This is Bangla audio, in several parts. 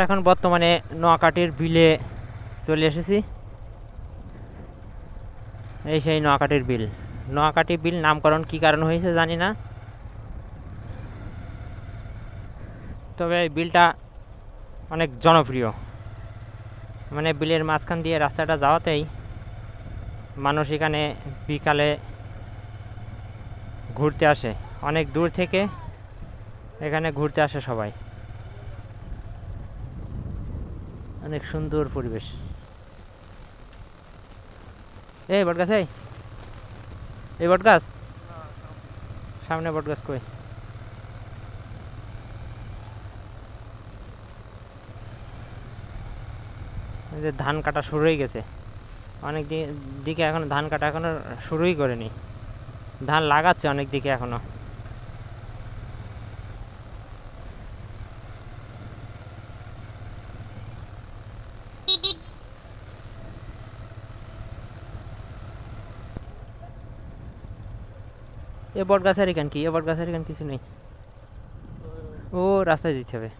এখন বর্তমানে নোয়াখালীর বিলে চলে এসেছি। এই সেই নোয়াখালীর বিল। নোয়াখালী বিল নামকরণ কী কারণ হয়েছে জানি না, তবে এই বিলটা অনেক জনপ্রিয়। মানে বিলের মাঝখান দিয়ে রাস্তাটা যাওয়াতেই মানুষ এখানে বিকালে ঘুরতে আসে, অনেক দূর থেকে এখানে ঘুরতে আসে সবাই। অনেক সুন্দর পরিবেশ। এই বটগাছ, এই বটগাছ, সামনে বটগাছ কই? ধান কাটা শুরু হয়ে গেছে, অনেক দিকে এখনো ধান কাটা এখনো শুরুই করেনি। ধান লাগাচ্ছে অনেক দিকে এখনো। এ বট গাছের এখান কি? এ বট গাছের এখান কিছু নেই। ও রাস্তায় যেতে হবে।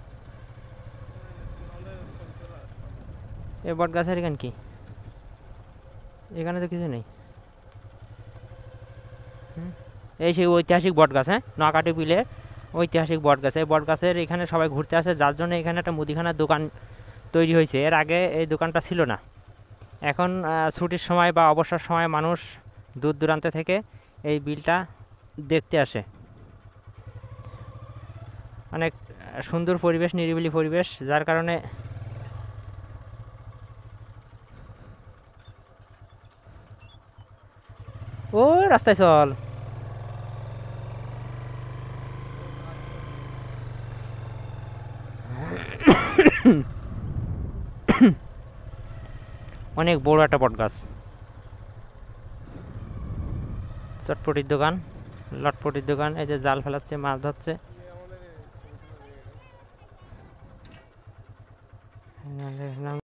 এ বট গাছের এখান কি? এখানে তো কিছু নেই। এই সেই ঐতিহাসিক বট গাছ, হ্যাঁ, নোয়াখালী বিলে ঐতিহাসিক বট গাছ। এই বট গাছের এখানে সবাই ঘুরতে আসে, যার জন্য এখানে একটা মুদিখানার দোকান তৈরি হয়েছে। এর আগে এই দোকানটা ছিল না। এখন ছুটির সময় বা অবসর সময় মানুষ দূর দূরান্ত থেকে এই বিলটা দেখতে আসে। অনেক সুন্দর পরিবেশ, নিরিবিলি পরিবেশ, যার কারণে ও রাস্তায় চল। অনেক বড় একটা বট গাছ। চটপটির দোকান, লটপটির দোকান। এই যে জাল ফেলাচ্ছে, মাছ ধরছে।